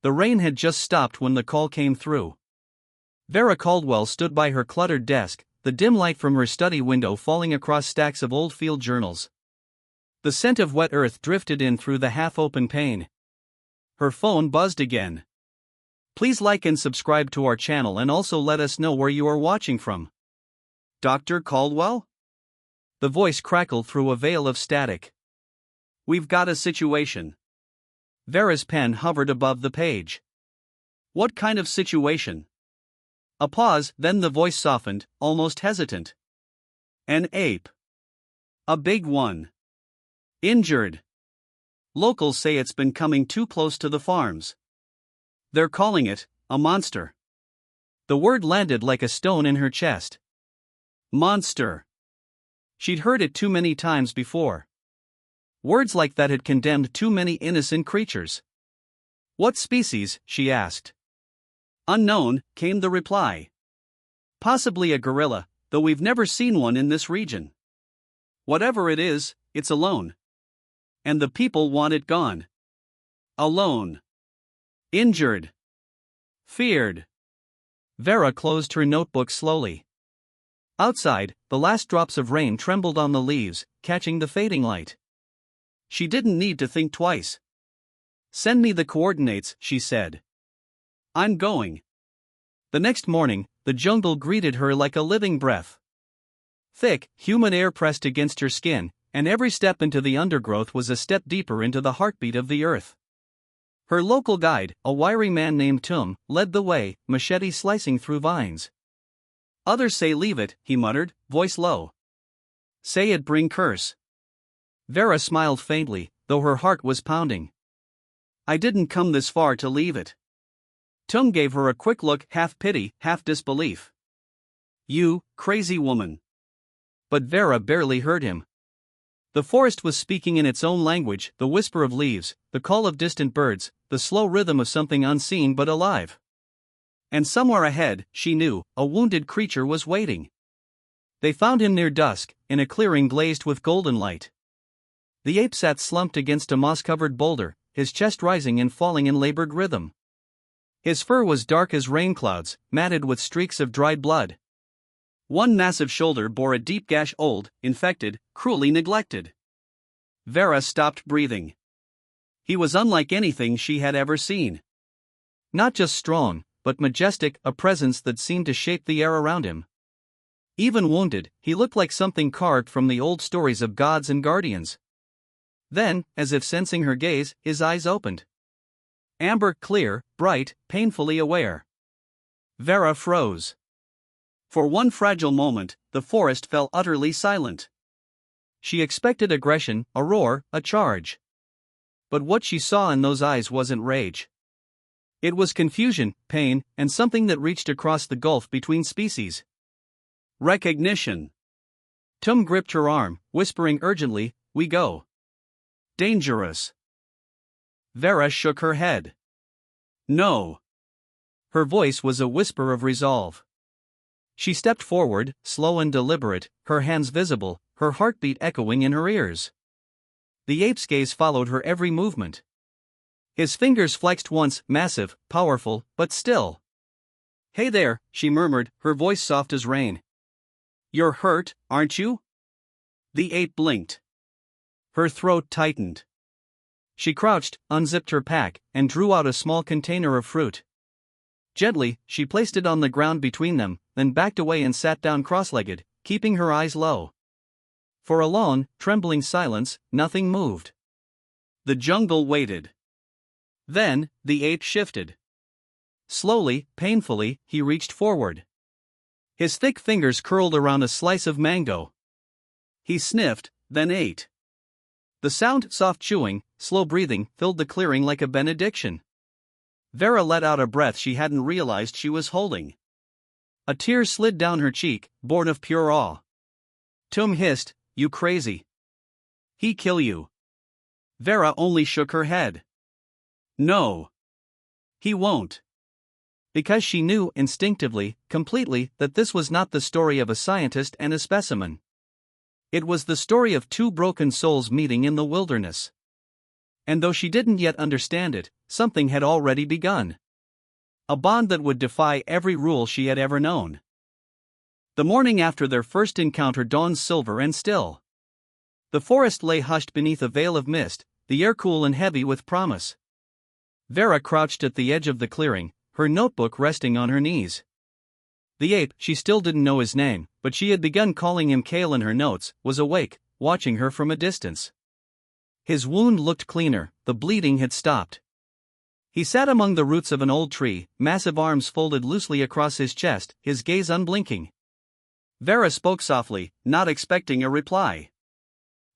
The rain had just stopped when the call came through. Vera Caldwell stood by her cluttered desk, the dim light from her study window falling across stacks of old field journals. The scent of wet earth drifted in through the half-open pane. Her phone buzzed again. Please like and subscribe to our channel and also let us know where you are watching from. Dr. Caldwell? The voice crackled through a veil of static. We've got a situation. Vera's pen hovered above the page. What kind of situation? A pause, then the voice softened, almost hesitant. An ape. A big one. Injured. Locals say it's been coming too close to the farms. They're calling it a monster. The word landed like a stone in her chest. Monster. She'd heard it too many times before. Words like that had condemned too many innocent creatures. What species? She asked. Unknown, came the reply. Possibly a gorilla, though we've never seen one in this region. Whatever it is, it's alone. And the people want it gone. Alone. Injured. Feared. Vera closed her notebook slowly. Outside, the last drops of rain trembled on the leaves, catching the fading light. She didn't need to think twice. Send me the coordinates, she said. I'm going. The next morning, the jungle greeted her like a living breath. Thick, humid air pressed against her skin, and every step into the undergrowth was a step deeper into the heartbeat of the earth. Her local guide, a wiry man named Tum, led the way, machete slicing through vines. Others say leave it, he muttered, voice low. Say it bring curse. Vera smiled faintly, though her heart was pounding. I didn't come this far to leave it. Tum gave her a quick look, half pity, half disbelief. You, crazy woman. But Vera barely heard him. The forest was speaking in its own language, the whisper of leaves, the call of distant birds, the slow rhythm of something unseen but alive. And somewhere ahead, she knew, a wounded creature was waiting. They found him near dusk, in a clearing glazed with golden light. The ape sat slumped against a moss-covered boulder, his chest rising and falling in labored rhythm. His fur was dark as rain clouds, matted with streaks of dried blood. One massive shoulder bore a deep gash, old, infected, cruelly neglected. Vera stopped breathing. He was unlike anything she had ever seen. Not just strong, but majestic, a presence that seemed to shape the air around him. Even wounded, he looked like something carved from the old stories of gods and guardians. Then, as if sensing her gaze, his eyes opened. Amber, clear, bright, painfully aware. Vera froze. For one fragile moment, the forest fell utterly silent. She expected aggression, a roar, a charge. But what she saw in those eyes wasn't rage. It was confusion, pain, and something that reached across the gulf between species. Recognition. Tum gripped her arm, whispering urgently, we go. Dangerous. Vera shook her head. No. Her voice was a whisper of resolve. She stepped forward, slow and deliberate, her hands visible, her heartbeat echoing in her ears. The ape's gaze followed her every movement. His fingers flexed once, massive, powerful, but still. Hey there, she murmured, her voice soft as rain. You're hurt, aren't you? The ape blinked. Her throat tightened. She crouched, unzipped her pack, and drew out a small container of fruit. Gently, she placed it on the ground between them, then backed away and sat down cross-legged, keeping her eyes low. For a long, trembling silence, nothing moved. The jungle waited. Then, the ape shifted. Slowly, painfully, he reached forward. His thick fingers curled around a slice of mango. He sniffed, then ate. The sound, soft chewing, slow breathing, filled the clearing like a benediction. Vera let out a breath she hadn't realized she was holding. A tear slid down her cheek, born of pure awe. Tum hissed, you crazy. He kill you. Vera only shook her head. No. He won't. Because she knew, instinctively, completely, that this was not the story of a scientist and a specimen. It was the story of two broken souls meeting in the wilderness. And though she didn't yet understand it, something had already begun. A bond that would defy every rule she had ever known. The morning after their first encounter dawned silver and still. The forest lay hushed beneath a veil of mist, the air cool and heavy with promise. Vera crouched at the edge of the clearing, her notebook resting on her knees. The ape, she still didn't know his name, but she had begun calling him Kale in her notes, was awake, watching her from a distance. His wound looked cleaner, the bleeding had stopped. He sat among the roots of an old tree, massive arms folded loosely across his chest, his gaze unblinking. Vera spoke softly, not expecting a reply.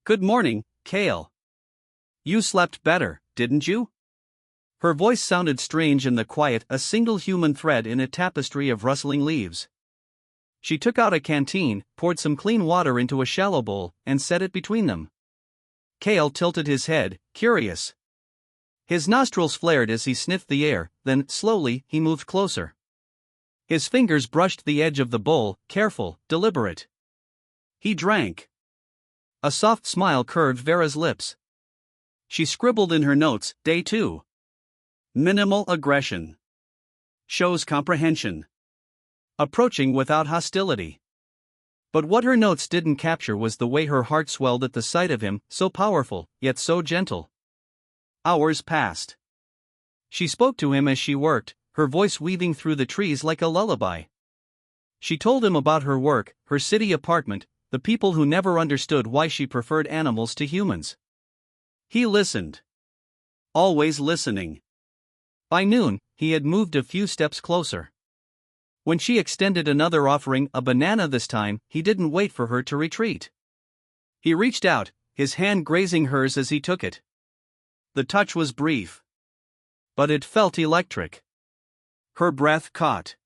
"Good morning, Kale. You slept better, didn't you?" Her voice sounded strange in the quiet, a single human thread in a tapestry of rustling leaves. She took out a canteen, poured some clean water into a shallow bowl, and set it between them. Kale tilted his head, curious. His nostrils flared as he sniffed the air, then, slowly, he moved closer. His fingers brushed the edge of the bowl, careful, deliberate. He drank. A soft smile curved Vera's lips. She scribbled in her notes, Day 2. Minimal aggression. Shows comprehension. Approaching without hostility. But what her notes didn't capture was the way her heart swelled at the sight of him, so powerful, yet so gentle. Hours passed. She spoke to him as she worked, her voice weaving through the trees like a lullaby. She told him about her work, her city apartment, the people who never understood why she preferred animals to humans. He listened. Always listening. By noon, he had moved a few steps closer. When she extended another offering, a banana this time, he didn't wait for her to retreat. He reached out, his hand grazing hers as he took it. The touch was brief. But it felt electric. Her breath caught.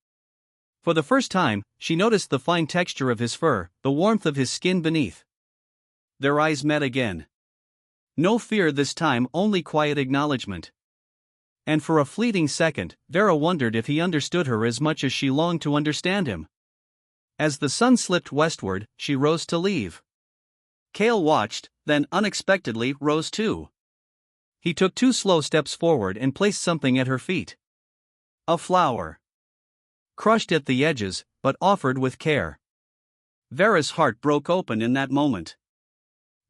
For the first time, she noticed the fine texture of his fur, the warmth of his skin beneath. Their eyes met again. No fear this time, only quiet acknowledgement. And for a fleeting second, Vera wondered if he understood her as much as she longed to understand him. As the sun slipped westward, she rose to leave. Kale watched, then unexpectedly rose too. He took 2 slow steps forward and placed something at her feet. A flower. Crushed at the edges, but offered with care. Vera's heart broke open in that moment.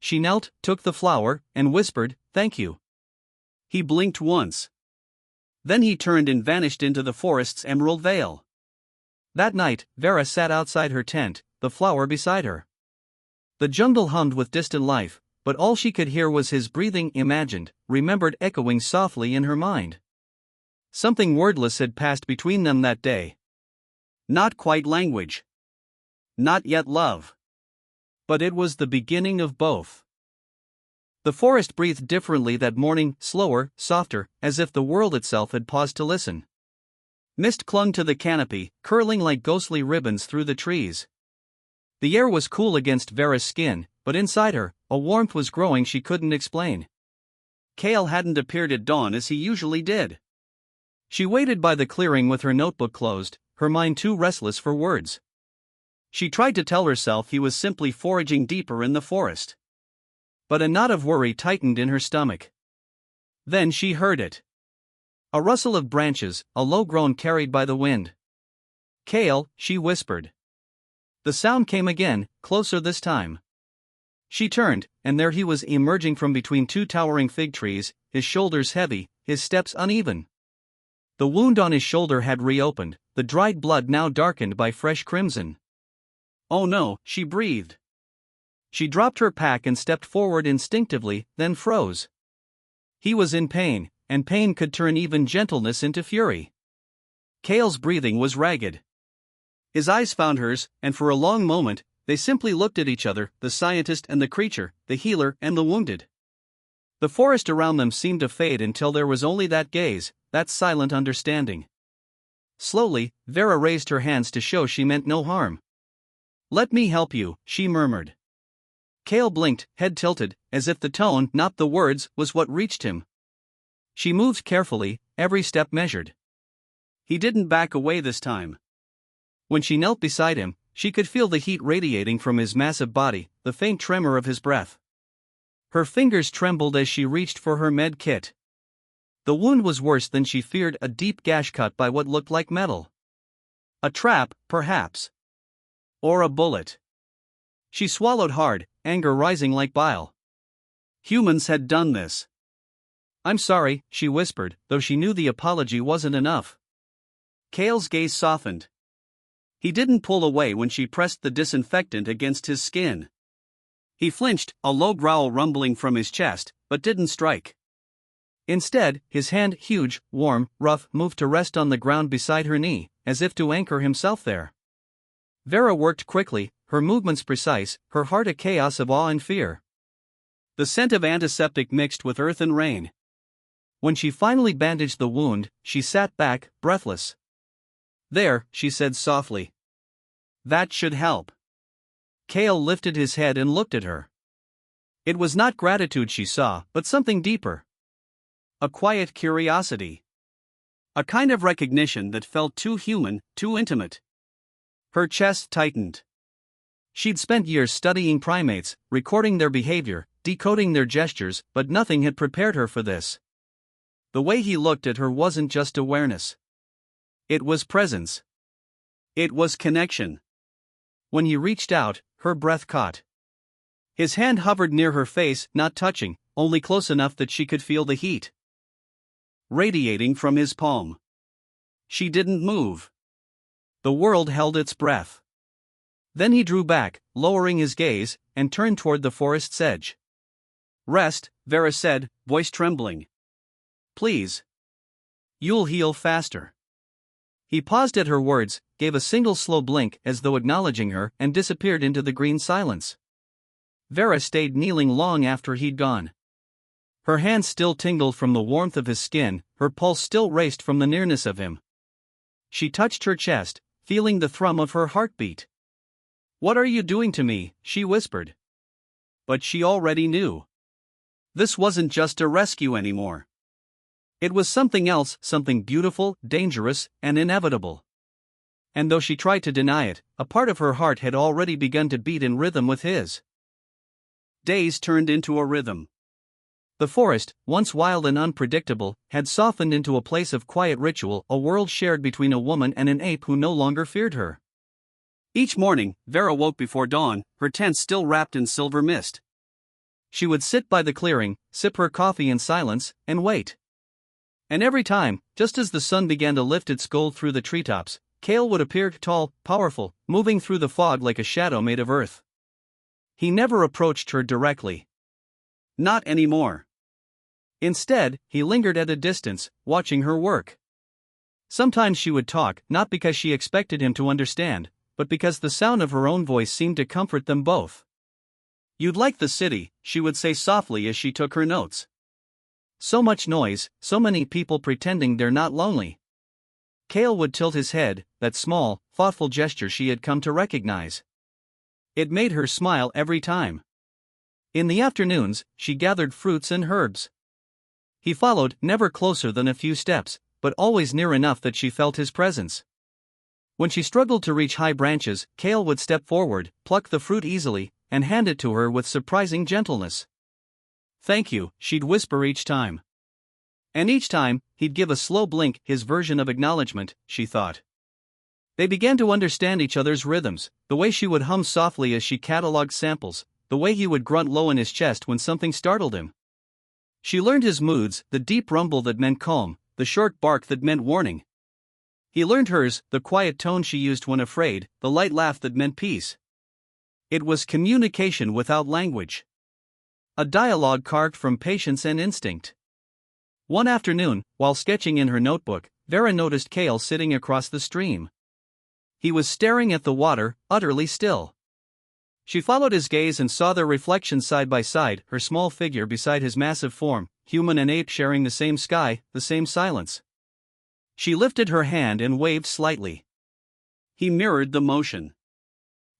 She knelt, took the flower, and whispered, "Thank you." He blinked once. Then he turned and vanished into the forest's emerald veil. That night, Vera sat outside her tent, the flower beside her. The jungle hummed with distant life, but all she could hear was his breathing, imagined, remembered, echoing softly in her mind. Something wordless had passed between them that day. Not quite language. Not yet love. But it was the beginning of both. The forest breathed differently that morning, slower, softer, as if the world itself had paused to listen. Mist clung to the canopy, curling like ghostly ribbons through the trees. The air was cool against Vera's skin, but inside her, a warmth was growing she couldn't explain. Kale hadn't appeared at dawn as he usually did. She waited by the clearing with her notebook closed, her mind too restless for words. She tried to tell herself he was simply foraging deeper in the forest. But a knot of worry tightened in her stomach. Then she heard it. A rustle of branches, a low groan carried by the wind. "Kale," she whispered. The sound came again, closer this time. She turned, and there he was emerging from between 2 towering fig trees, his shoulders heavy, his steps uneven. The wound on his shoulder had reopened, the dried blood now darkened by fresh crimson. "Oh no," she breathed. She dropped her pack and stepped forward instinctively, then froze. He was in pain, and pain could turn even gentleness into fury. Kale's breathing was ragged. His eyes found hers, and for a long moment, they simply looked at each other, the scientist and the creature, the healer and the wounded. The forest around them seemed to fade until there was only that gaze, that silent understanding. Slowly, Vera raised her hands to show she meant no harm. "Let me help you," she murmured. Kale blinked, head tilted, as if the tone, not the words, was what reached him. She moved carefully, every step measured. He didn't back away this time. When she knelt beside him, she could feel the heat radiating from his massive body, the faint tremor of his breath. Her fingers trembled as she reached for her med kit. The wound was worse than she feared, a deep gash cut by what looked like metal. A trap, perhaps. Or a bullet. She swallowed hard, anger rising like bile. Humans had done this. "I'm sorry," she whispered, though she knew the apology wasn't enough. Cale's gaze softened. He didn't pull away when she pressed the disinfectant against his skin. He flinched, a low growl rumbling from his chest, but didn't strike. Instead, his hand, huge, warm, rough, moved to rest on the ground beside her knee, as if to anchor himself there. Vera worked quickly, her movements precise, her heart a chaos of awe and fear. The scent of antiseptic mixed with earth and rain. When she finally bandaged the wound, she sat back, breathless. "There," she said softly. "That should help." Cale lifted his head and looked at her. It was not gratitude she saw, but something deeper. A quiet curiosity. A kind of recognition that felt too human, too intimate. Her chest tightened. She'd spent years studying primates, recording their behavior, decoding their gestures, but nothing had prepared her for this. The way he looked at her wasn't just awareness. It was presence. It was connection. When he reached out, her breath caught. His hand hovered near her face, not touching, only close enough that she could feel the heat radiating from his palm. She didn't move. The world held its breath. Then he drew back, lowering his gaze, and turned toward the forest's edge. "Rest," Vera said, voice trembling. "Please. You'll heal faster." He paused at her words, gave a single slow blink as though acknowledging her, and disappeared into the green silence. Vera stayed kneeling long after he'd gone. Her hands still tingled from the warmth of his skin, her pulse still raced from the nearness of him. She touched her chest, feeling the thrum of her heartbeat. "What are you doing to me?" she whispered. But she already knew. This wasn't just a rescue anymore. It was something else, something beautiful, dangerous, and inevitable. And though she tried to deny it, a part of her heart had already begun to beat in rhythm with his. Days turned into a rhythm. The forest, once wild and unpredictable, had softened into a place of quiet ritual, a world shared between a woman and an ape who no longer feared her. Each morning, Vera woke before dawn, her tent still wrapped in silver mist. She would sit by the clearing, sip her coffee in silence, and wait. And every time, just as the sun began to lift its gold through the treetops, Cale would appear, tall, powerful, moving through the fog like a shadow made of earth. He never approached her directly. Not anymore. Instead, he lingered at a distance, watching her work. Sometimes she would talk, not because she expected him to understand, but because the sound of her own voice seemed to comfort them both. "You'd like the city," she would say softly as she took her notes. "So much noise, so many people pretending they're not lonely." Cale would tilt his head, that small, thoughtful gesture she had come to recognize. It made her smile every time. In the afternoons, she gathered fruits and herbs. He followed, never closer than a few steps, but always near enough that she felt his presence. When she struggled to reach high branches, Cale would step forward, pluck the fruit easily, and hand it to her with surprising gentleness. "Thank you," she'd whisper each time. And each time, he'd give a slow blink, his version of acknowledgement, she thought. They began to understand each other's rhythms, the way she would hum softly as she catalogued samples, the way he would grunt low in his chest when something startled him. She learned his moods, the deep rumble that meant calm, the short bark that meant warning. He learned hers, the quiet tone she used when afraid, the light laugh that meant peace. It was communication without language. A dialogue carved from patience and instinct. One afternoon, while sketching in her notebook, Vera noticed Cale sitting across the stream. He was staring at the water, utterly still. She followed his gaze and saw their reflections side by side, her small figure beside his massive form, human and ape sharing the same sky, the same silence. She lifted her hand and waved slightly. He mirrored the motion.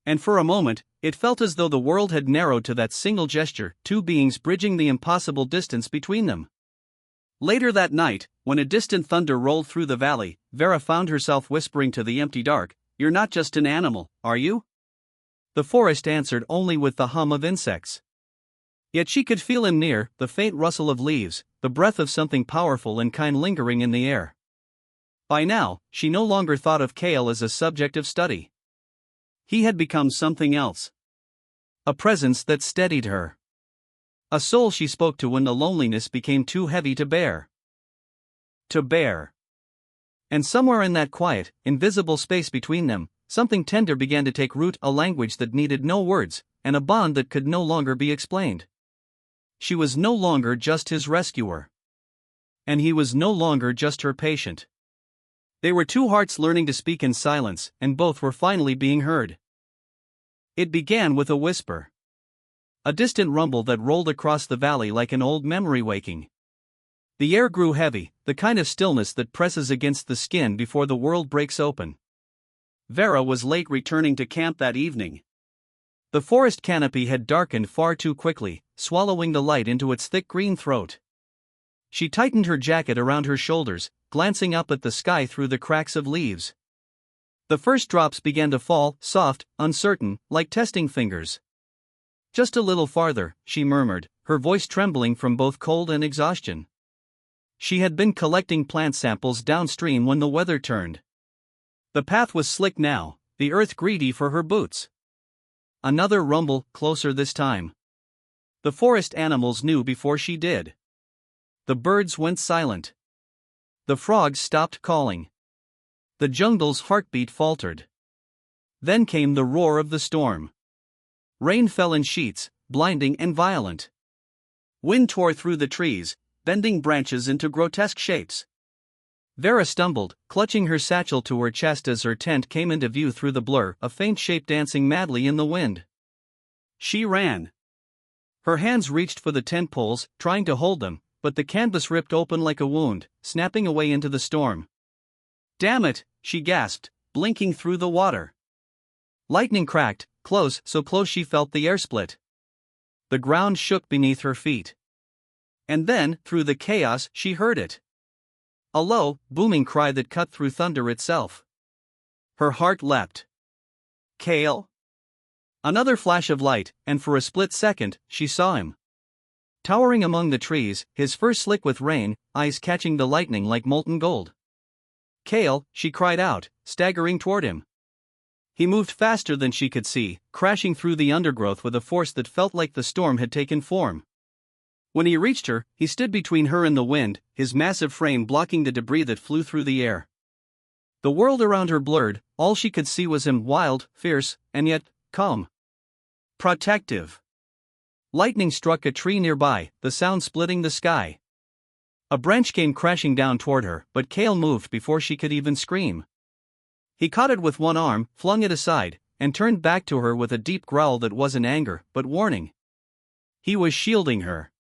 And for a moment, it felt as though the world had narrowed to that single gesture, two beings bridging the impossible distance between them. Later that night, when a distant thunder rolled through the valley, Vera found herself whispering to the empty dark, "You're not just an animal, are you?" The forest answered only with the hum of insects. Yet she could feel him near, the faint rustle of leaves, the breath of something powerful and kind lingering in the air. By now, she no longer thought of Kale as a subject of study. He had become something else. A presence that steadied her. A soul she spoke to when the loneliness became too heavy to bear. And somewhere in that quiet, invisible space between them, something tender began to take root, a language that needed no words, and a bond that could no longer be explained. She was no longer just his rescuer. And he was no longer just her patient. They were two hearts learning to speak in silence, and both were finally being heard. It began with a whisper. A distant rumble that rolled across the valley like an old memory waking. The air grew heavy, the kind of stillness that presses against the skin before the world breaks open. Vera was late returning to camp that evening. The forest canopy had darkened far too quickly, swallowing the light into its thick green throat. She tightened her jacket around her shoulders, glancing up at the sky through the cracks of leaves. The first drops began to fall, soft, uncertain, like testing fingers. "Just a little farther," she murmured, her voice trembling from both cold and exhaustion. She had been collecting plant samples downstream when the weather turned. The path was slick now, the earth greedy for her boots. Another rumble, closer this time. The forest animals knew before she did. The birds went silent. The frogs stopped calling. The jungle's heartbeat faltered. Then came the roar of the storm. Rain fell in sheets, blinding and violent. Wind tore through the trees, bending branches into grotesque shapes. Vera stumbled, clutching her satchel to her chest as her tent came into view through the blur, a faint shape dancing madly in the wind. She ran. Her hands reached for the tent poles, trying to hold them, but the canvas ripped open like a wound, snapping away into the storm. "Damn it," she gasped, blinking through the water. Lightning cracked, close, so close she felt the air split. The ground shook beneath her feet. And then, through the chaos, she heard it. A low, booming cry that cut through thunder itself. Her heart leapt. Kale? Another flash of light, and for a split second, she saw him. Towering among the trees, his fur slick with rain, eyes catching the lightning like molten gold. "Kale," she cried out, staggering toward him. He moved faster than she could see, crashing through the undergrowth with a force that felt like the storm had taken form. When he reached her, he stood between her and the wind, his massive frame blocking the debris that flew through the air. The world around her blurred, all she could see was him, wild, fierce, and yet calm. Protective. Lightning struck a tree nearby, the sound splitting the sky. A branch came crashing down toward her, but Kale moved before she could even scream. He caught it with one arm, flung it aside, and turned back to her with a deep growl that wasn't anger, but warning. He was shielding her.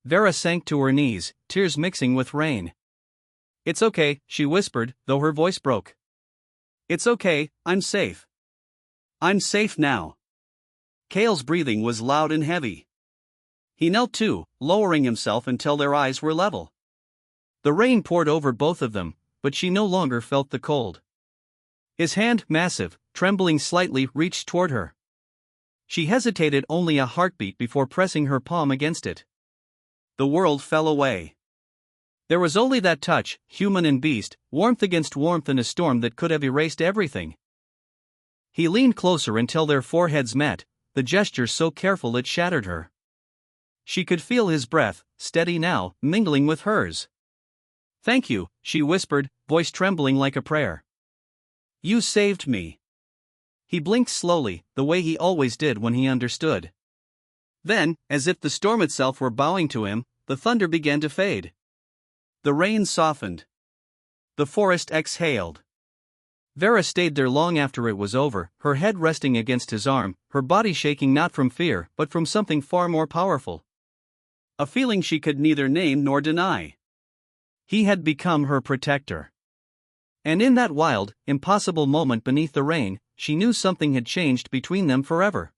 Vera sank to her knees, tears mixing with rain. "It's okay," she whispered, though her voice broke. "It's okay, I'm safe. I'm safe now." Kale's breathing was loud and heavy. He knelt too, lowering himself until their eyes were level. The rain poured over both of them, but she no longer felt the cold. His hand, massive, trembling slightly, reached toward her. She hesitated only a heartbeat before pressing her palm against it. The world fell away. There was only that touch, human and beast, warmth against warmth in a storm that could have erased everything. He leaned closer until their foreheads met, the gesture so careful it shattered her. She could feel his breath, steady now, mingling with hers. "Thank you," she whispered, voice trembling like a prayer. "You saved me." He blinked slowly, the way he always did when he understood. Then, as if the storm itself were bowing to him, the thunder began to fade. The rain softened. The forest exhaled. Vera stayed there long after it was over, her head resting against his arm, her body shaking not from fear but from something far more powerful. A feeling she could neither name nor deny. He had become her protector. And in that wild, impossible moment beneath the rain, she knew something had changed between them forever.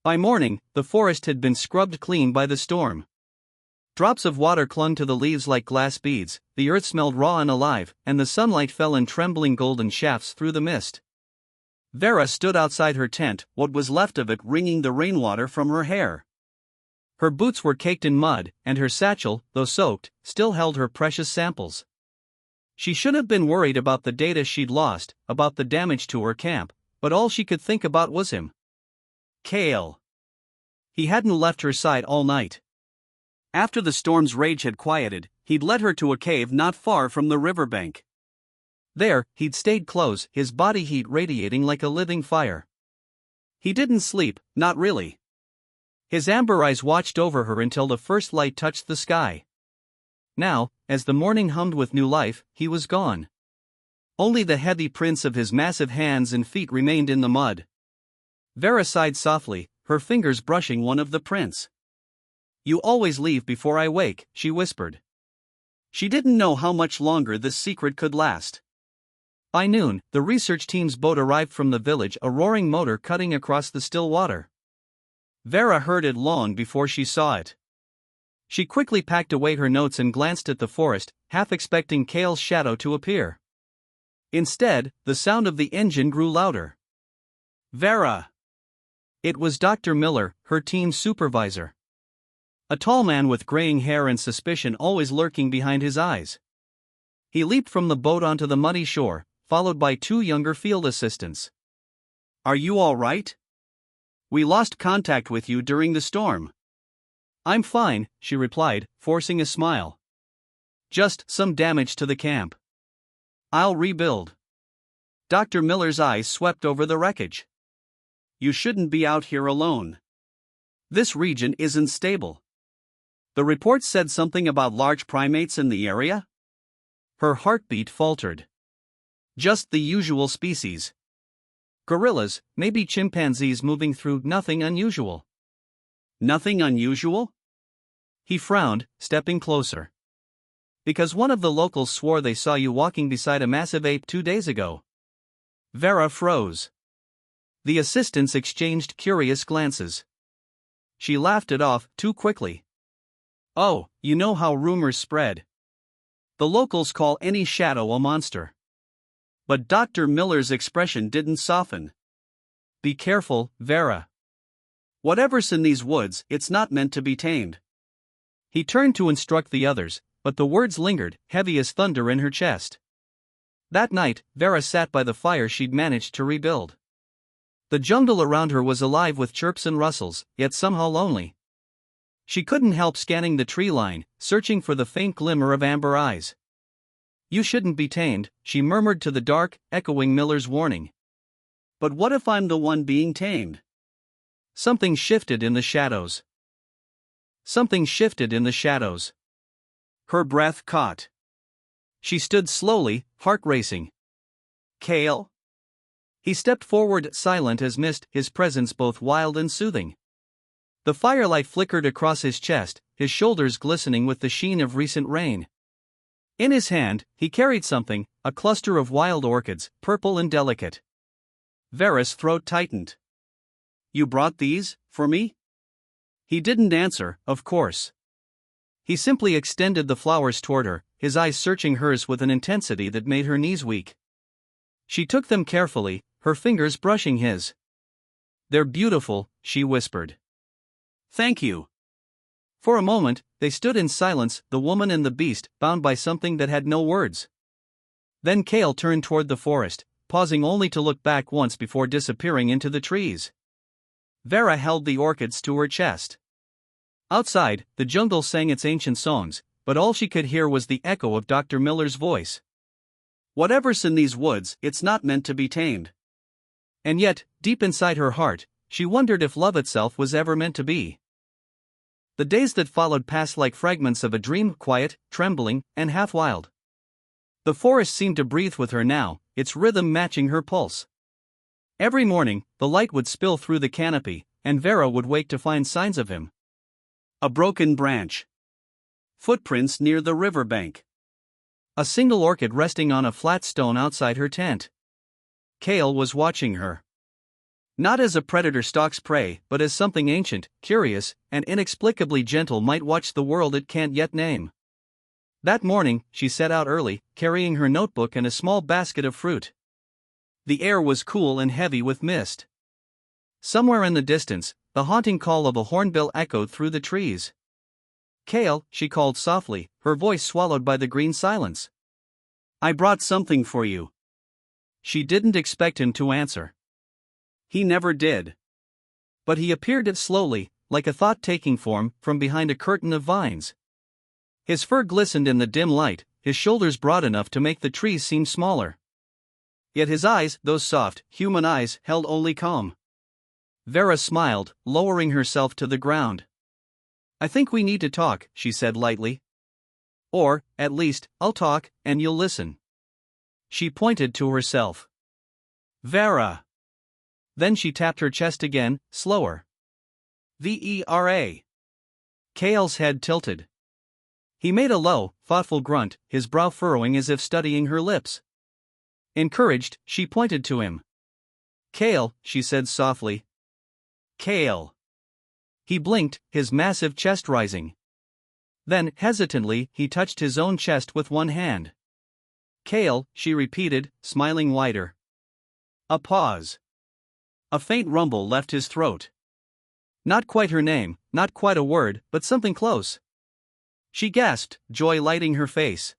By morning, the forest had been scrubbed clean by the storm. Drops of water clung to the leaves like glass beads, the earth smelled raw and alive, and the sunlight fell in trembling golden shafts through the mist. Vera stood outside her tent, what was left of it wringing the rainwater from her hair. Her boots were caked in mud, and her satchel, though soaked, still held her precious samples. She should have been worried about the data she'd lost, about the damage to her camp, but all she could think about was him. Cale. He hadn't left her side all night. After the storm's rage had quieted, he'd led her to a cave not far from the riverbank. There, he'd stayed close, his body heat radiating like a living fire. He didn't sleep, not really. His amber eyes watched over her until the first light touched the sky. Now, as the morning hummed with new life, he was gone. Only the heavy prints of his massive hands and feet remained in the mud. Vera sighed softly, her fingers brushing one of the prints. "You always leave before I wake," she whispered. She didn't know how much longer this secret could last. By noon, the research team's boat arrived from the village, a roaring motor cutting across the still water. Vera heard it long before she saw it. She quickly packed away her notes and glanced at the forest, half expecting Cale's shadow to appear. Instead, the sound of the engine grew louder. Vera! It was Dr. Miller, her team's supervisor. A tall man with graying hair and suspicion always lurking behind his eyes. He leaped from the boat onto the muddy shore, followed by two younger field assistants. "Are you all right? We lost contact with you during the storm." "I'm fine," she replied, forcing a smile. "Just some damage to the camp. I'll rebuild." Dr. Miller's eyes swept over the wreckage. "You shouldn't be out here alone. This region isn't stable. The report said something about large primates in the area?" Her heartbeat faltered. "Just the usual species. Gorillas, maybe chimpanzees moving through, nothing unusual." "Nothing unusual?" He frowned, stepping closer. "Because one of the locals swore they saw you walking beside a massive ape 2 days ago." Vera froze. The assistants exchanged curious glances. She laughed it off, too quickly. "Oh, you know how rumors spread. The locals call any shadow a monster." But Dr. Miller's expression didn't soften. "Be careful, Vera. Whatever's in these woods, it's not meant to be tamed." He turned to instruct the others, but the words lingered, heavy as thunder in her chest. That night, Vera sat by the fire she'd managed to rebuild. The jungle around her was alive with chirps and rustles, yet somehow lonely. She couldn't help scanning the tree line, searching for the faint glimmer of amber eyes. "You shouldn't be tamed," she murmured to the dark, echoing Miller's warning. "But what if I'm the one being tamed?" Something shifted in the shadows. Something shifted in the shadows. Her breath caught. She stood slowly, heart racing. "Cale?" He stepped forward, silent as mist, his presence both wild and soothing. The firelight flickered across his chest, his shoulders glistening with the sheen of recent rain. In his hand, he carried something, a cluster of wild orchids, purple and delicate. Vera's throat tightened. "You brought these, for me?" He didn't answer, of course. He simply extended the flowers toward her, his eyes searching hers with an intensity that made her knees weak. She took them carefully, her fingers brushing his. "They're beautiful," she whispered. "Thank you." For a moment, they stood in silence, the woman and the beast, bound by something that had no words. Then Cale turned toward the forest, pausing only to look back once before disappearing into the trees. Vera held the orchids to her chest. Outside, the jungle sang its ancient songs, but all she could hear was the echo of Dr. Miller's voice. "Whatever's in these woods, it's not meant to be tamed." And yet, deep inside her heart, she wondered if love itself was ever meant to be. The days that followed passed like fragments of a dream, quiet, trembling, and half wild. The forest seemed to breathe with her now, its rhythm matching her pulse. Every morning, the light would spill through the canopy, and Vera would wake to find signs of him. A broken branch. Footprints near the riverbank. A single orchid resting on a flat stone outside her tent. Cale was watching her. Not as a predator stalks prey, but as something ancient, curious, and inexplicably gentle might watch the world it can't yet name. That morning, she set out early, carrying her notebook and a small basket of fruit. The air was cool and heavy with mist. Somewhere in the distance, the haunting call of a hornbill echoed through the trees. "Kale," she called softly, her voice swallowed by the green silence. "I brought something for you." She didn't expect him to answer. He never did. But he appeared slowly, like a thought taking form, from behind a curtain of vines. His fur glistened in the dim light, his shoulders broad enough to make the trees seem smaller. Yet his eyes, those soft, human eyes, held only calm. Vera smiled, lowering herself to the ground. "I think we need to talk," she said lightly. "Or, at least, I'll talk, and you'll listen." She pointed to herself. "Vera." Then she tapped her chest again, slower. "Vera." Kale's head tilted. He made a low, thoughtful grunt, his brow furrowing as if studying her lips. Encouraged, she pointed to him. "Kale," she said softly. "Kale." He blinked, his massive chest rising. Then, hesitantly, he touched his own chest with one hand. "Kale," she repeated, smiling wider. A pause. A faint rumble left his throat. Not quite her name, not quite a word, but something close. She gasped, joy lighting her face.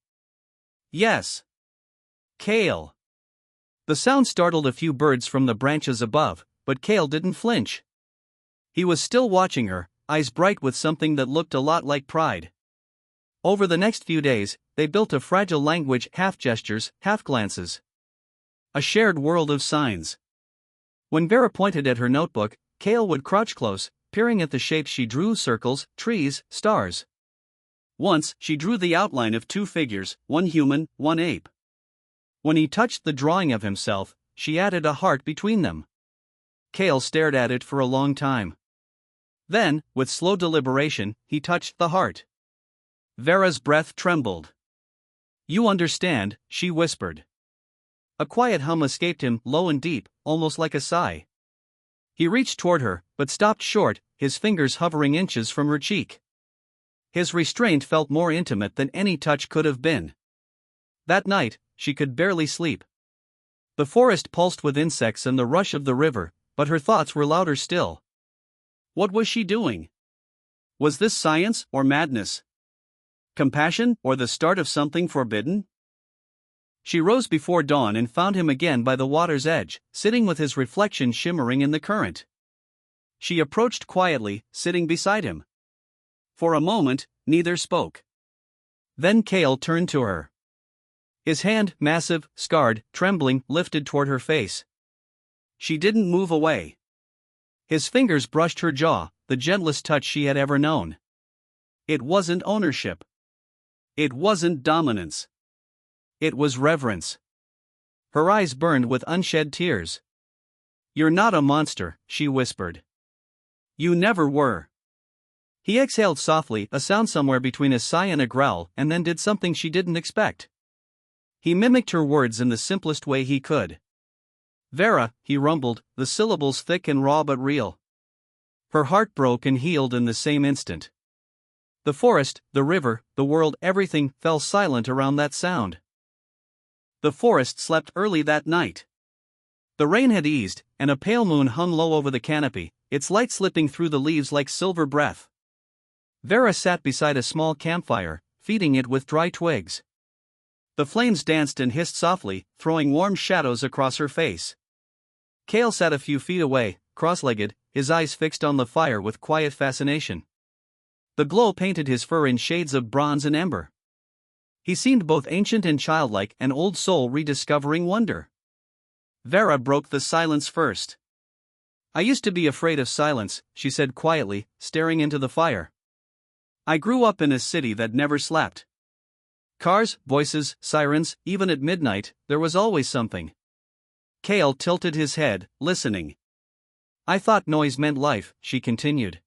"Yes. Kale." The sound startled a few birds from the branches above, but Kale didn't flinch. He was still watching her, eyes bright with something that looked a lot like pride. Over the next few days, they built a fragile language, half gestures, half glances. A shared world of signs. When Vera pointed at her notebook, Kale would crouch close, peering at the shapes she drew: circles, trees, stars. Once, she drew the outline of two figures, one human, one ape. When he touched the drawing of himself, she added a heart between them. Kale stared at it for a long time. Then, with slow deliberation, he touched the heart. Vera's breath trembled. "You understand," she whispered. A quiet hum escaped him, low and deep, almost like a sigh. He reached toward her, but stopped short, his fingers hovering inches from her cheek. His restraint felt more intimate than any touch could have been. That night, she could barely sleep. The forest pulsed with insects and the rush of the river, but her thoughts were louder still. What was she doing? Was this science or madness? Compassion or the start of something forbidden? She rose before dawn and found him again by the water's edge, sitting with his reflection shimmering in the current. She approached quietly, sitting beside him. For a moment, neither spoke. Then Kale turned to her. His hand, massive, scarred, trembling, lifted toward her face. She didn't move away. His fingers brushed her jaw, the gentlest touch she had ever known. It wasn't ownership. It wasn't dominance. It was reverence. Her eyes burned with unshed tears. "You're not a monster," she whispered. "You never were." He exhaled softly, a sound somewhere between a sigh and a growl, and then did something she didn't expect. He mimicked her words in the simplest way he could. "Vera," he rumbled, the syllables thick and raw but real. Her heart broke and healed in the same instant. The forest, the river, the world, everything fell silent around that sound. The forest slept early that night. The rain had eased, and a pale moon hung low over the canopy, its light slipping through the leaves like silver breath. Vera sat beside a small campfire, feeding it with dry twigs. The flames danced and hissed softly, throwing warm shadows across her face. Kale sat a few feet away, cross-legged, his eyes fixed on the fire with quiet fascination. The glow painted his fur in shades of bronze and ember. He seemed both ancient and childlike, an old soul rediscovering wonder. Vera broke the silence first. "I used to be afraid of silence," she said quietly, staring into the fire. "I grew up in a city that never slept. Cars, voices, sirens, even at midnight, there was always something." Kale tilted his head, listening. "I thought noise meant life," she continued.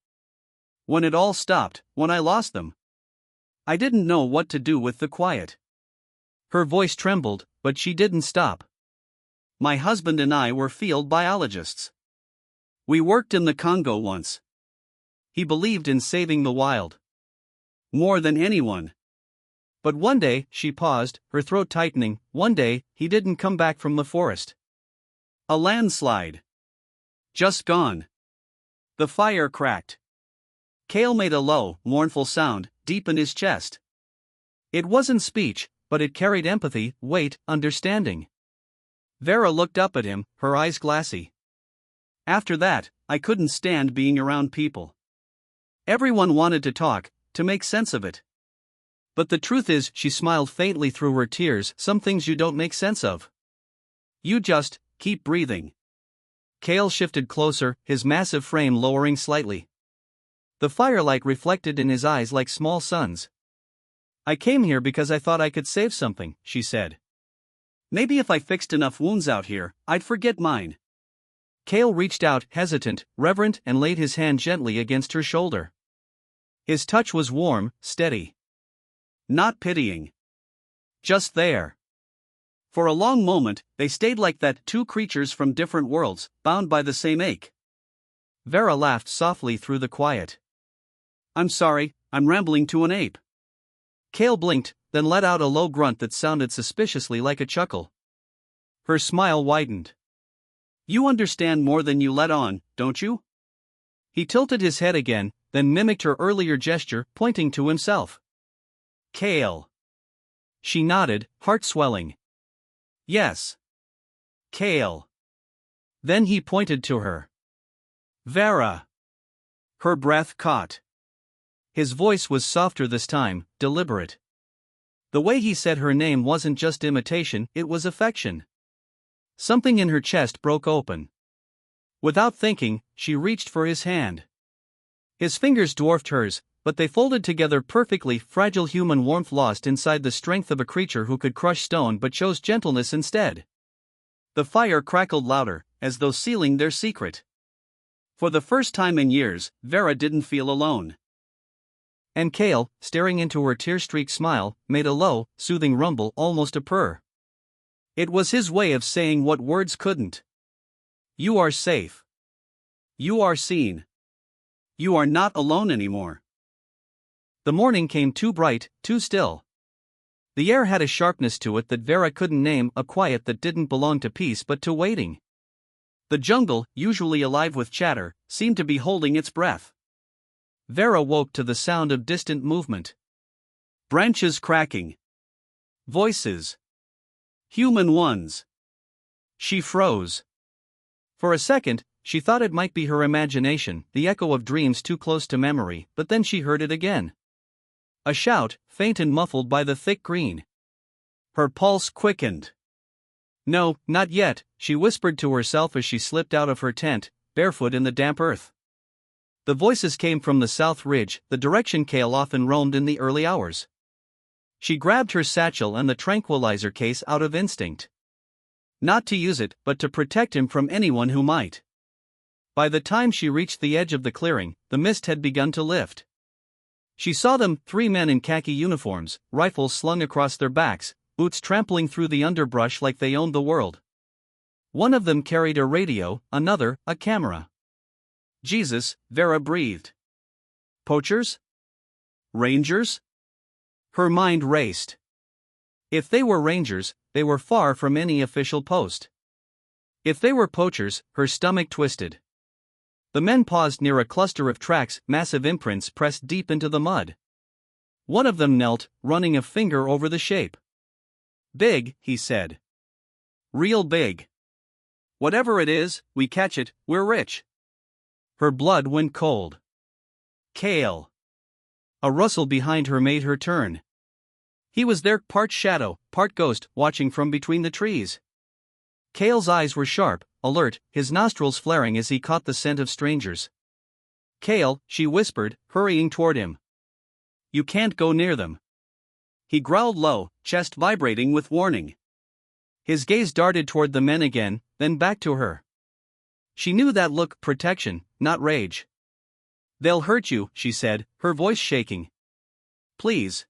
"When it all stopped, when I lost them. I didn't know what to do with the quiet." Her voice trembled, but she didn't stop. "My husband and I were field biologists. We worked in the Congo once. He believed in saving the wild. More than anyone. But one day," she paused, her throat tightening, "one day, he didn't come back from the forest. A landslide. Just gone. The fire cracked. Kale made a low, mournful sound, deep in his chest. It wasn't speech, but it carried empathy, weight, understanding. Vera looked up at him, her eyes glassy. After that, I couldn't stand being around people. Everyone wanted to talk, to make sense of it. But the truth is, she smiled faintly through her tears, some things you don't make sense of. You just keep breathing. Kale shifted closer, his massive frame lowering slightly. The firelight reflected in his eyes like small suns. I came here because I thought I could save something, she said. Maybe if I fixed enough wounds out here, I'd forget mine. Kale reached out, hesitant, reverent, and laid his hand gently against her shoulder. His touch was warm, steady. Not pitying. Just there. For a long moment, they stayed like that, two creatures from different worlds, bound by the same ache. Vera laughed softly through the quiet. I'm sorry, I'm rambling to an ape. Kale blinked, then let out a low grunt that sounded suspiciously like a chuckle. Her smile widened. You understand more than you let on, don't you? He tilted his head again, then mimicked her earlier gesture, pointing to himself. Kale. She nodded, heart swelling. Yes. Kale. Then he pointed to her. Vera. Her breath caught. His voice was softer this time, deliberate. The way he said her name wasn't just imitation, it was affection. Something in her chest broke open. Without thinking, she reached for his hand. His fingers dwarfed hers, but they folded together perfectly, fragile human warmth lost inside the strength of a creature who could crush stone but chose gentleness instead. The fire crackled louder, as though sealing their secret. For the first time in years, Vera didn't feel alone. And Kale, staring into her tear-streaked smile, made a low, soothing rumble, almost a purr. It was his way of saying what words couldn't. You are safe. You are seen. You are not alone anymore. The morning came too bright, too still. The air had a sharpness to it that Vera couldn't name, a quiet that didn't belong to peace but to waiting. The jungle, usually alive with chatter, seemed to be holding its breath. Vera woke to the sound of distant movement. Branches cracking. Voices. Human ones. She froze. For a second, she thought it might be her imagination, the echo of dreams too close to memory, but then she heard it again. A shout, faint and muffled by the thick green. Her pulse quickened. No, not yet, she whispered to herself as she slipped out of her tent, barefoot in the damp earth. The voices came from the south ridge, the direction Kale often roamed in the early hours. She grabbed her satchel and the tranquilizer case out of instinct. Not to use it, but to protect him from anyone who might. By the time she reached the edge of the clearing, the mist had begun to lift. She saw them, 3 men in khaki uniforms, rifles slung across their backs, boots trampling through the underbrush like they owned the world. One of them carried a radio, another, a camera. Jesus, Vera breathed. Poachers? Rangers? Her mind raced. If they were rangers, they were far from any official post. If they were poachers, her stomach twisted. The men paused near a cluster of tracks, massive imprints pressed deep into the mud. One of them knelt, running a finger over the shape. Big, he said. Real big. Whatever it is, we catch it, we're rich. Her blood went cold. Kale. A rustle behind her made her turn. He was there, part shadow, part ghost, watching from between the trees. Kale's eyes were sharp, alert, his nostrils flaring as he caught the scent of strangers. Kale, she whispered, hurrying toward him. You can't go near them. He growled low, chest vibrating with warning. His gaze darted toward the men again, then back to her. She knew that look, protection, not rage. They'll hurt you, she said, her voice shaking. Please.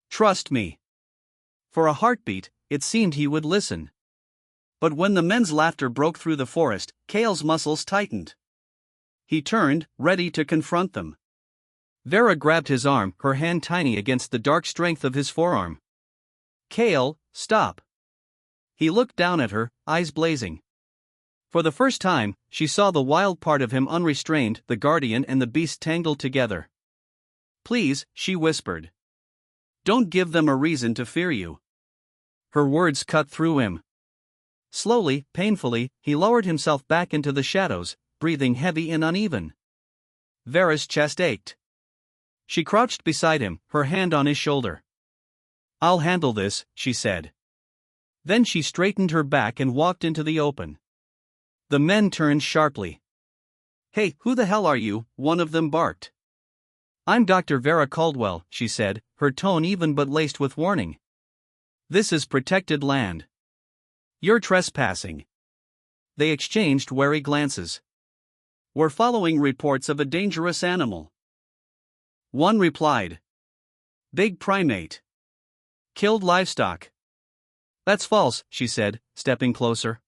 Trust me. For a heartbeat, it seemed he would listen. But when the men's laughter broke through the forest, Kale's muscles tightened. He turned, ready to confront them. Vera grabbed his arm, her hand tiny against the dark strength of his forearm. Kale, stop. He looked down at her, eyes blazing. For the first time, she saw the wild part of him unrestrained, the guardian and the beast tangled together. "Please," she whispered. "Don't give them a reason to fear you." Her words cut through him. Slowly, painfully, he lowered himself back into the shadows, breathing heavy and uneven. Vera's chest ached. She crouched beside him, her hand on his shoulder. "I'll handle this," she said. Then she straightened her back and walked into the open. The men turned sharply. "Hey, who the hell are you?" one of them barked. "I'm Dr. Vera Caldwell," she said, her tone even but laced with warning. "This is protected land. You're trespassing." They exchanged wary glances. "We're following reports of a dangerous animal." One replied. "Big primate. Killed livestock." "That's false," she said, stepping closer.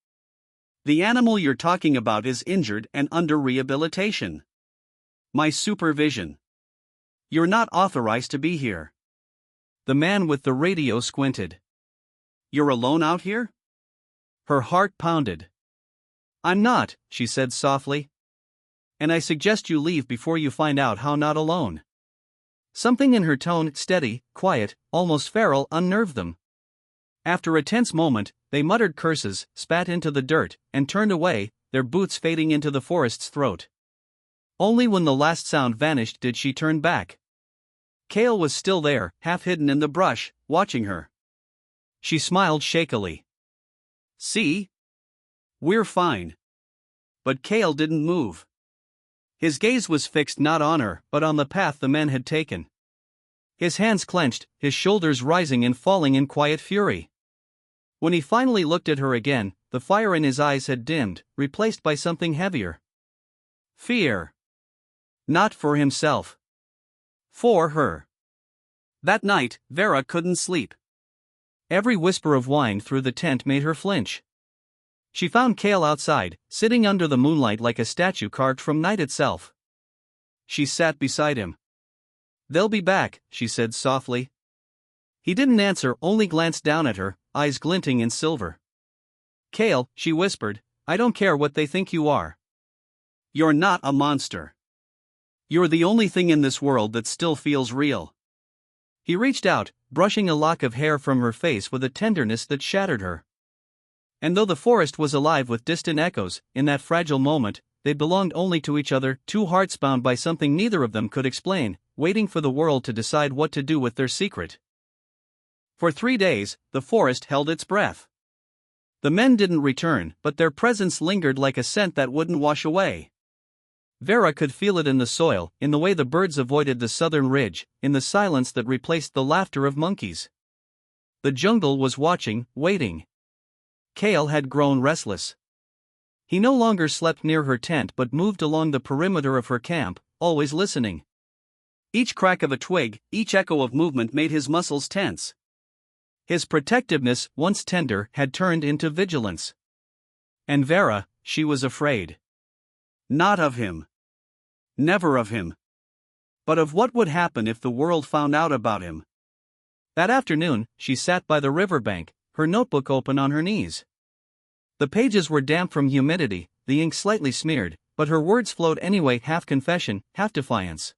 "The animal you're talking about is injured and under rehabilitation. My supervision. You're not authorized to be here." The man with the radio squinted. "You're alone out here?" Her heart pounded. "I'm not," she said softly. "And I suggest you leave before you find out how not alone." Something in her tone, steady, quiet, almost feral, unnerved them. After a tense moment, they muttered curses, spat into the dirt, and turned away, their boots fading into the forest's throat. Only when the last sound vanished did she turn back. Cale was still there, half hidden in the brush, watching her. She smiled shakily. "See? We're fine." But Cale didn't move. His gaze was fixed not on her, but on the path the men had taken. His hands clenched, his shoulders rising and falling in quiet fury. When he finally looked at her again, the fire in his eyes had dimmed, replaced by something heavier. Fear. Not for himself. For her. That night, Vera couldn't sleep. Every whisper of whine through the tent made her flinch. She found Cale outside, sitting under the moonlight like a statue carved from night itself. She sat beside him. "They'll be back," she said softly. He didn't answer, only glanced down at her, eyes glinting in silver. "Cale," she whispered, "I don't care what they think you are. You're not a monster. You're the only thing in this world that still feels real." He reached out, brushing a lock of hair from her face with a tenderness that shattered her. And though the forest was alive with distant echoes, in that fragile moment, they belonged only to each other, two hearts bound by something neither of them could explain, waiting for the world to decide what to do with their secret. For 3 days, the forest held its breath. The men didn't return, but their presence lingered like a scent that wouldn't wash away. Vera could feel it in the soil, in the way the birds avoided the southern ridge, in the silence that replaced the laughter of monkeys. The jungle was watching, waiting. Cale had grown restless. He no longer slept near her tent but moved along the perimeter of her camp, always listening. Each crack of a twig, each echo of movement made his muscles tense. His protectiveness, once tender, had turned into vigilance. And Vera, she was afraid. Not of him. Never of him. But of what would happen if the world found out about him. That afternoon, she sat by the riverbank, her notebook open on her knees. The pages were damp from humidity, the ink slightly smeared, but her words flowed anyway, half confession, half defiance.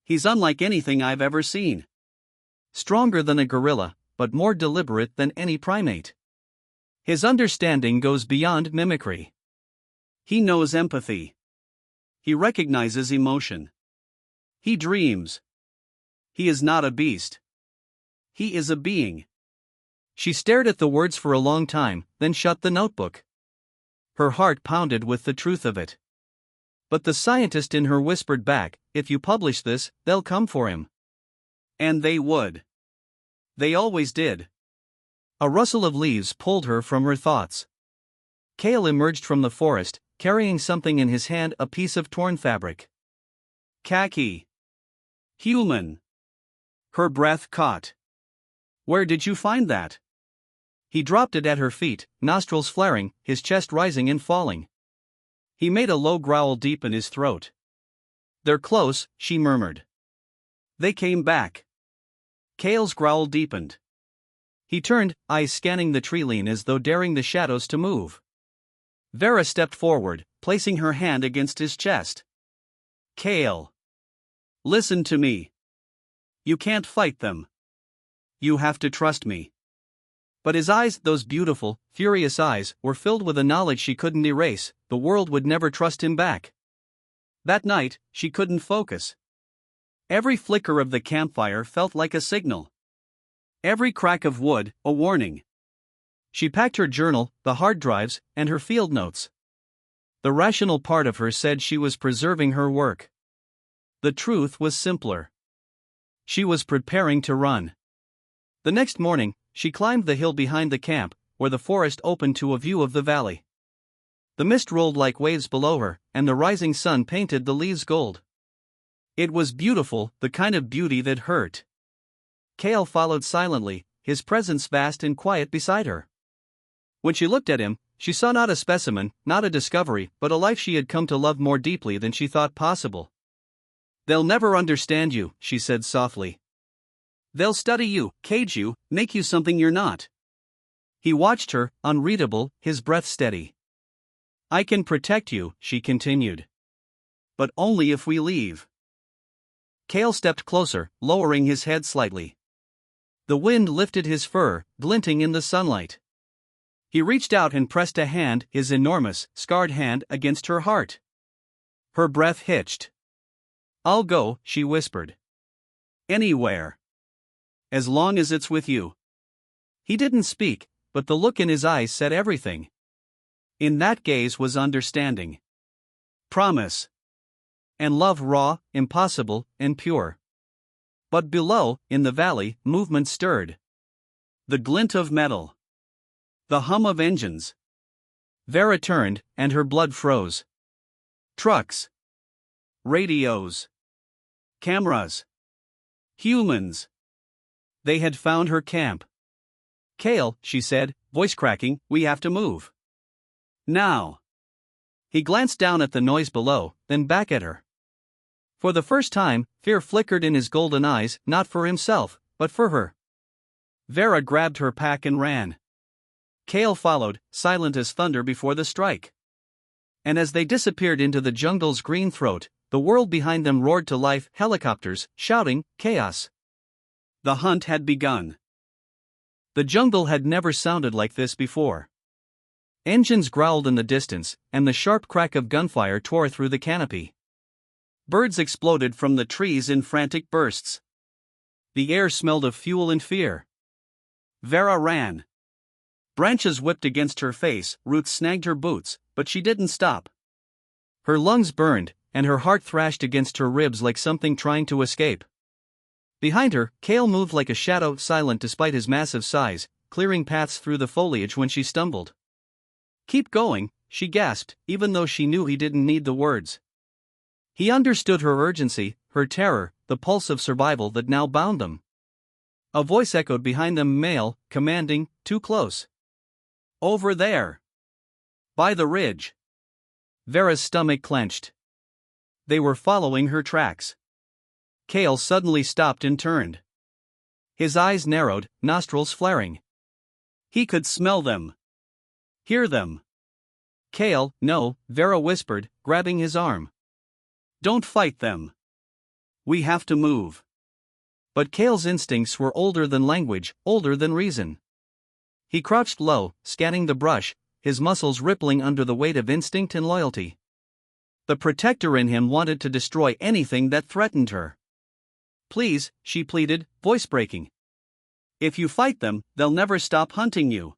"He's unlike anything I've ever seen. Stronger than a gorilla, but more deliberate than any primate. His understanding goes beyond mimicry. He knows empathy. He recognizes emotion. He dreams. He is not a beast. He is a being." She stared at the words for a long time, then shut the notebook. Her heart pounded with the truth of it. But the scientist in her whispered back, "If you publish this, they'll come for him." And they would. They always did. A rustle of leaves pulled her from her thoughts. Cale emerged from the forest, carrying something in his hand, a piece of torn fabric. Khaki. Human. Her breath caught. "Where did you find that?" He dropped it at her feet, nostrils flaring, his chest rising and falling. He made a low growl deep in his throat. "They're close," she murmured. "They came back." Cale's growl deepened. He turned, eyes scanning the tree line as though daring the shadows to move. Vera stepped forward, placing her hand against his chest. Kale. Listen to me. You can't fight them. You have to trust me. But his eyes, those beautiful, furious eyes, were filled with a knowledge she couldn't erase. The world would never trust him back. That night, she couldn't focus. Every flicker of the campfire felt like a signal. Every crack of wood, a warning. She packed her journal, the hard drives, and her field notes. The rational part of her said she was preserving her work. The truth was simpler. She was preparing to run. The next morning, she climbed the hill behind the camp, where the forest opened to a view of the valley. The mist rolled like waves below her, and the rising sun painted the leaves gold. It was beautiful, the kind of beauty that hurt. Kale followed silently, his presence vast and quiet beside her. When she looked at him, she saw not a specimen, not a discovery, but a life she had come to love more deeply than she thought possible. "They'll never understand you," she said softly. "They'll study you, cage you, make you something you're not." He watched her, unreadable, his breath steady. "I can protect you," she continued. "But only if we leave." Kale stepped closer, lowering his head slightly. The wind lifted his fur, glinting in the sunlight. He reached out and pressed a hand, his enormous, scarred hand, against her heart. Her breath hitched. "I'll go," she whispered. "Anywhere. As long as it's with you." He didn't speak, but the look in his eyes said everything. In that gaze was understanding. Promise. And love, raw, impossible, and pure. But below, in the valley, movement stirred. The glint of metal. The hum of engines. Vera turned, and her blood froze. Trucks. Radios. Cameras. Humans. They had found her camp. "Kale," she said, voice cracking, "we have to move. Now." He glanced down at the noise below, then back at her. For the first time, fear flickered in his golden eyes, not for himself, but for her. Vera grabbed her pack and ran. Kale followed, silent as thunder before the strike. And as they disappeared into the jungle's green throat, the world behind them roared to life, helicopters, shouting, chaos. The hunt had begun. The jungle had never sounded like this before. Engines growled in the distance, and the sharp crack of gunfire tore through the canopy. Birds exploded from the trees in frantic bursts. The air smelled of fuel and fear. Vera ran. Branches whipped against her face, roots snagged her boots, but she didn't stop. Her lungs burned, and her heart thrashed against her ribs like something trying to escape. Behind her, Kale moved like a shadow, silent despite his massive size, clearing paths through the foliage when she stumbled. "Keep going," she gasped, even though she knew he didn't need the words. He understood her urgency, her terror, the pulse of survival that now bound them. A voice echoed behind them, male, commanding, "Too close. Over there. By the ridge." Vera's stomach clenched. They were following her tracks. Kale suddenly stopped and turned. His eyes narrowed, nostrils flaring. He could smell them. Hear them. "Kale, no," Vera whispered, grabbing his arm. "Don't fight them. We have to move." But Kale's instincts were older than language, older than reason. He crouched low, scanning the brush, his muscles rippling under the weight of instinct and loyalty. The protector in him wanted to destroy anything that threatened her. "Please," she pleaded, voice breaking. "If you fight them, they'll never stop hunting you."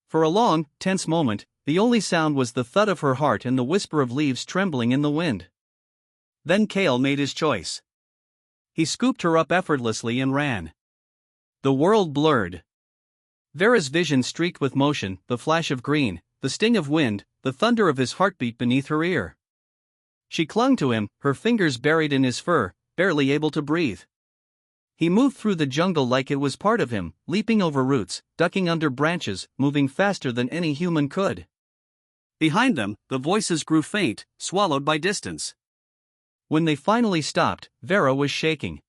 For a long, tense moment, the only sound was the thud of her heart and the whisper of leaves trembling in the wind. Then Kale made his choice. He scooped her up effortlessly and ran. The world blurred. Vera's vision streaked with motion, the flash of green, the sting of wind, the thunder of his heartbeat beneath her ear. She clung to him, her fingers buried in his fur, barely able to breathe. He moved through the jungle like it was part of him, leaping over roots, ducking under branches, moving faster than any human could. Behind them, the voices grew faint, swallowed by distance. When they finally stopped, Vera was shaking.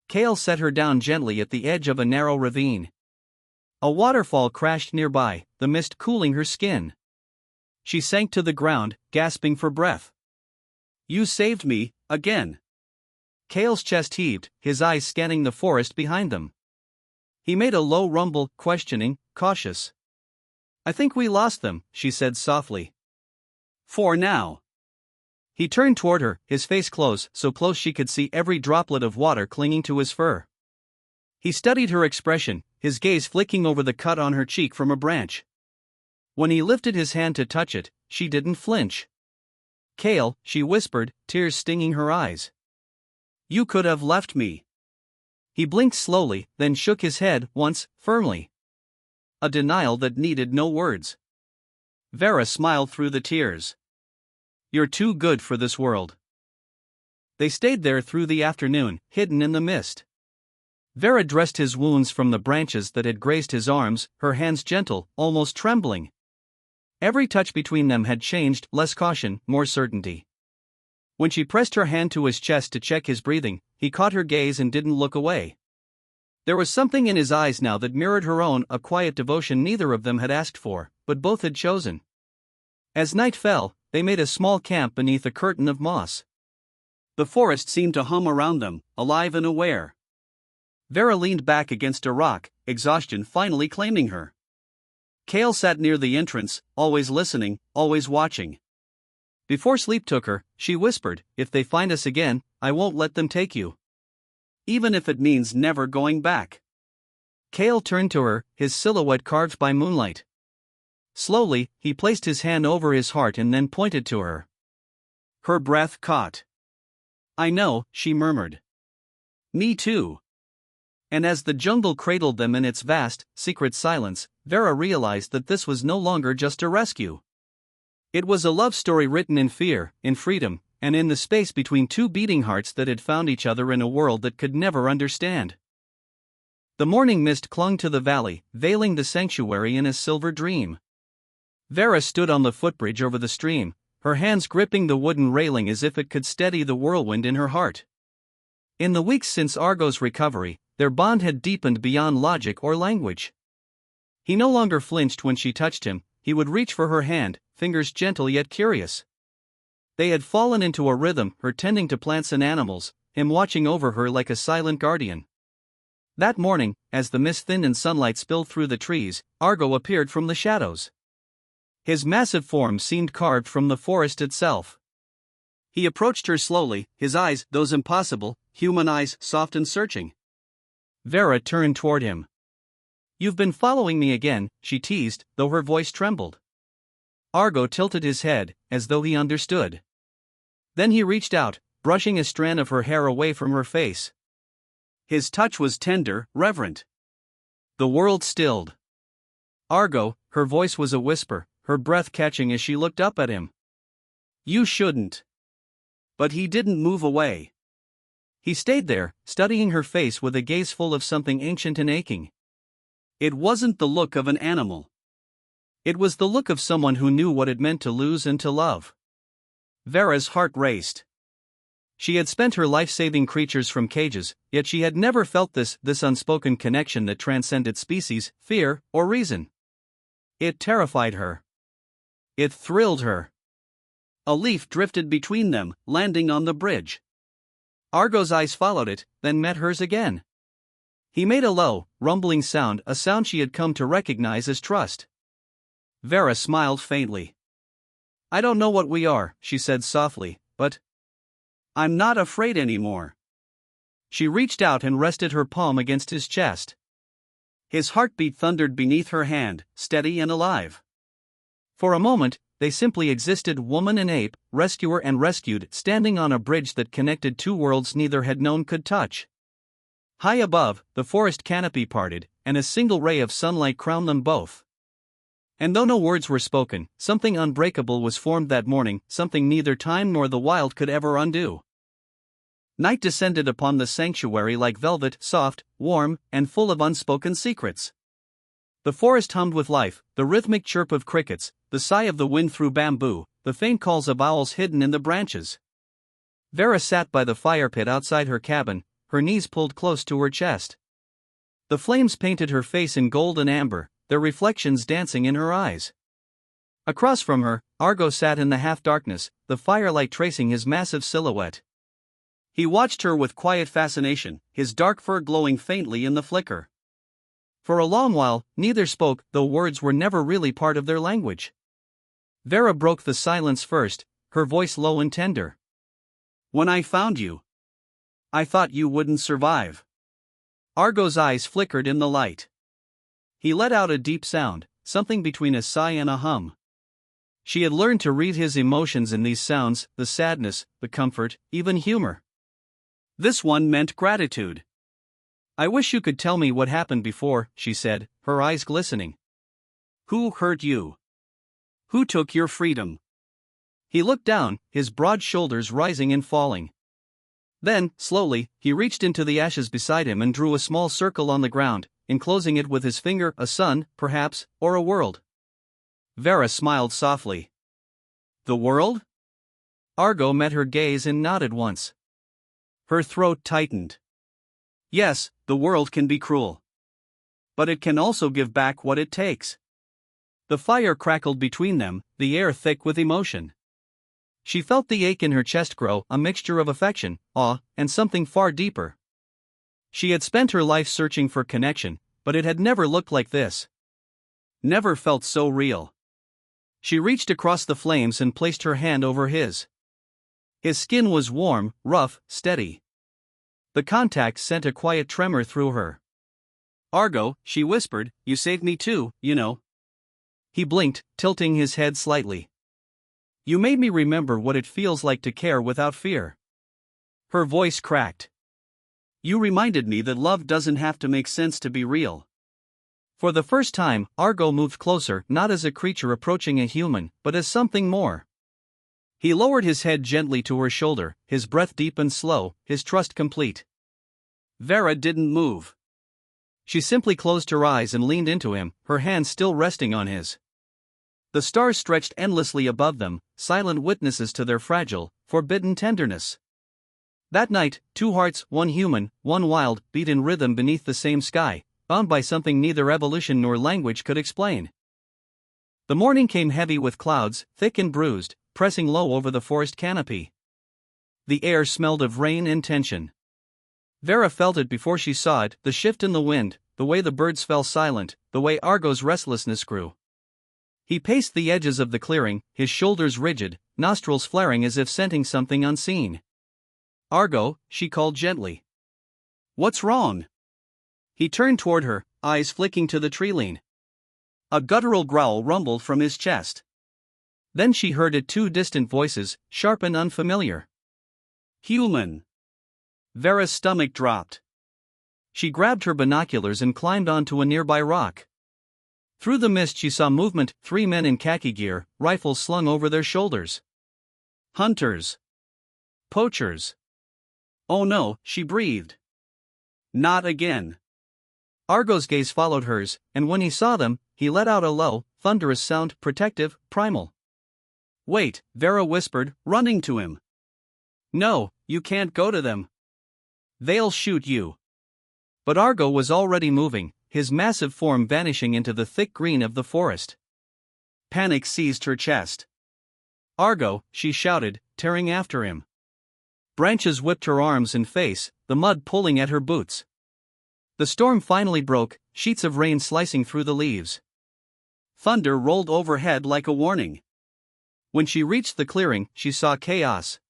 Kale set her down gently at the edge of a narrow ravine. A waterfall crashed nearby, the mist cooling her skin. She sank to the ground, gasping for breath. "You saved me, again." Kale's chest heaved, his eyes scanning the forest behind them. He made a low rumble, questioning, cautious. "I think we lost them," she said softly. "For now." He turned toward her, his face close, so close she could see every droplet of water clinging to his fur. He studied her expression, his gaze flicking over the cut on her cheek from a branch. When he lifted his hand to touch it, she didn't flinch. "Kale," she whispered, tears stinging her eyes. "You could have left me." He blinked slowly, then shook his head once, firmly. A denial that needed no words. Vera smiled through the tears. "You're too good for this world." They stayed there through the afternoon, hidden in the mist. Vera dressed his wounds from the branches that had grazed his arms, her hands gentle, almost trembling. Every touch between them had changed, less caution, more certainty. When she pressed her hand to his chest to check his breathing, he caught her gaze and didn't look away. There was something in his eyes now that mirrored her own, a quiet devotion neither of them had asked for, but both had chosen. As night fell, they made a small camp beneath a curtain of moss. The forest seemed to hum around them, alive and aware. Vera leaned back against a rock, exhaustion finally claiming her. Kale sat near the entrance, always listening, always watching. Before sleep took her, she whispered, "If they find us again, I won't let them take you. Even if it means never going back." Kale turned to her, his silhouette carved by moonlight. Slowly, he placed his hand over his heart and then pointed to her. Her breath caught. "I know," she murmured. "Me too." And as the jungle cradled them in its vast, secret silence, Vera realized that this was no longer just a rescue. It was a love story written in fear, in freedom, and in the space between two beating hearts that had found each other in a world that could never understand. The morning mist clung to the valley, veiling the sanctuary in a silver dream. Vera stood on the footbridge over the stream, her hands gripping the wooden railing as if it could steady the whirlwind in her heart. In the weeks since Argo's recovery, their bond had deepened beyond logic or language. He no longer flinched when she touched him, he would reach for her hand, fingers gentle yet curious. They had fallen into a rhythm, her tending to plants and animals, him watching over her like a silent guardian. That morning, as the mist thinned and sunlight spilled through the trees, Argo appeared from the shadows. His massive form seemed carved from the forest itself. He approached her slowly, his eyes, those impossible, human eyes, soft and searching. Vera turned toward him. "You've been following me again," she teased, though her voice trembled. Argo tilted his head, as though he understood. Then he reached out, brushing a strand of her hair away from her face. His touch was tender, reverent. The world stilled. Argo, her voice was a whisper, her breath catching as she looked up at him. "You shouldn't." But he didn't move away. He stayed there, studying her face with a gaze full of something ancient and aching. It wasn't the look of an animal. It was the look of someone who knew what it meant to lose and to love. Vera's heart raced. She had spent her life saving creatures from cages, yet she had never felt this unspoken connection that transcended species, fear, or reason. It terrified her. It thrilled her. A leaf drifted between them, landing on the bridge. Argo's eyes followed it, then met hers again. He made a low, rumbling sound, a sound she had come to recognize as trust. Vera smiled faintly. "I don't know what we are," she said softly, "but I'm not afraid anymore." She reached out and rested her palm against his chest. His heartbeat thundered beneath her hand, steady and alive. For a moment, they simply existed, woman and ape, rescuer and rescued, standing on a bridge that connected two worlds neither had known could touch. High above, the forest canopy parted, and a single ray of sunlight crowned them both. And though no words were spoken, something unbreakable was formed that morning, something neither time nor the wild could ever undo. Night descended upon the sanctuary like velvet, soft, warm, and full of unspoken secrets. The forest hummed with life, the rhythmic chirp of crickets, the sigh of the wind through bamboo, the faint calls of owls hidden in the branches. Vera sat by the fire pit outside her cabin, her knees pulled close to her chest. The flames painted her face in gold and amber, their reflections dancing in her eyes. Across from her, Argo sat in the half-darkness, the firelight tracing his massive silhouette. He watched her with quiet fascination, his dark fur glowing faintly in the flicker. For a long while, neither spoke, though words were never really part of their language. Vera broke the silence first, her voice low and tender. "When I found you, I thought you wouldn't survive." Argo's eyes flickered in the light. He let out a deep sound, something between a sigh and a hum. She had learned to read his emotions in these sounds, the sadness, the comfort, even humor. This one meant gratitude. "I wish you could tell me what happened before," she said, her eyes glistening. "Who hurt you? Who took your freedom?" He looked down, his broad shoulders rising and falling. Then, slowly, he reached into the ashes beside him and drew a small circle on the ground, enclosing it with his finger, a sun, perhaps, or a world. Vera smiled softly. "The world?" Argo met her gaze and nodded once. Her throat tightened. "Yes, the world can be cruel. But it can also give back what it takes." The fire crackled between them, the air thick with emotion. She felt the ache in her chest grow, a mixture of affection, awe, and something far deeper. She had spent her life searching for connection, but it had never looked like this. Never felt so real. She reached across the flames and placed her hand over his. His skin was warm, rough, steady. The contact sent a quiet tremor through her. "Argo," she whispered, "you saved me too, you know." He blinked, tilting his head slightly. "You made me remember what it feels like to care without fear." Her voice cracked. "You reminded me that love doesn't have to make sense to be real." For the first time, Argo moved closer, not as a creature approaching a human, but as something more. He lowered his head gently to her shoulder, his breath deep and slow, his trust complete. Vera didn't move. She simply closed her eyes and leaned into him, her hand still resting on his. The stars stretched endlessly above them, silent witnesses to their fragile, forbidden tenderness. That night, two hearts, one human, one wild, beat in rhythm beneath the same sky, bound by something neither evolution nor language could explain. The morning came heavy with clouds, thick and bruised, pressing low over the forest canopy. The air smelled of rain and tension. Vera felt it before she saw it, the shift in the wind, the way the birds fell silent, the way Argo's restlessness grew. He paced the edges of the clearing, his shoulders rigid, nostrils flaring as if scenting something unseen. "Argo," she called gently. "What's wrong?" He turned toward her, eyes flicking to the tree-line. A guttural growl rumbled from his chest. Then she heard it, two distant voices, sharp and unfamiliar. "Human." Vera's stomach dropped. She grabbed her binoculars and climbed onto a nearby rock. Through the mist she saw movement, 3 men in khaki gear, rifles slung over their shoulders. Hunters. Poachers. "Oh no," she breathed. "Not again." Argo's gaze followed hers, and when he saw them, he let out a low, thunderous sound, protective, primal. "Wait," Vera whispered, running to him. "No, you can't go to them. They'll shoot you." But Argo was already moving, his massive form vanishing into the thick green of the forest. Panic seized her chest. "Argo," she shouted, tearing after him. Branches whipped her arms and face, the mud pulling at her boots. The storm finally broke, sheets of rain slicing through the leaves. Thunder rolled overhead like a warning. When she reached the clearing, she saw chaos.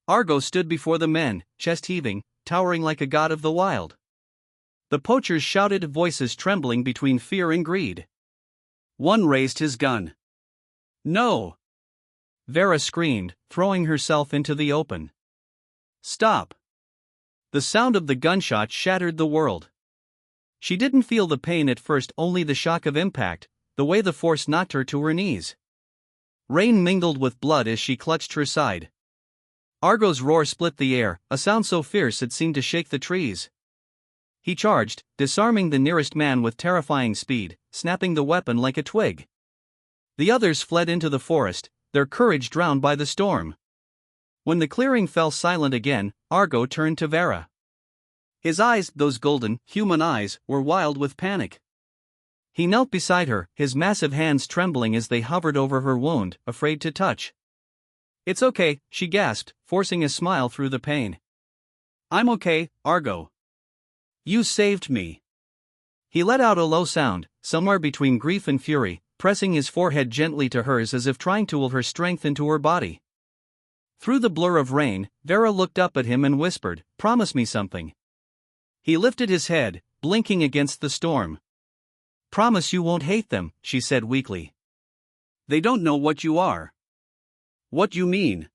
Argo stood before the men, chest heaving, towering like a god of the wild. The poachers shouted, voices trembling between fear and greed. One raised his gun. "No!" Vera screamed, throwing herself into the open. "Stop!" The sound of the gunshot shattered the world. She didn't feel the pain at first, only the shock of impact, the way the force knocked her to her knees. Rain mingled with blood as she clutched her side. Argo's roar split the air, a sound so fierce it seemed to shake the trees. He charged, disarming the nearest man with terrifying speed, snapping the weapon like a twig. The others fled into the forest, their courage drowned by the storm. When the clearing fell silent again, Argo turned to Vera. His eyes, those golden, human eyes, were wild with panic. He knelt beside her, his massive hands trembling as they hovered over her wound, afraid to touch. "It's okay," she gasped, forcing a smile through the pain. "I'm okay, Argo. You saved me." He let out a low sound, somewhere between grief and fury, pressing his forehead gently to hers as if trying to will her strength into her body. Through the blur of rain, Vera looked up at him and whispered, "Promise me something." He lifted his head, blinking against the storm. "Promise you won't hate them," she said weakly. "They don't know what you are." "What you mean?"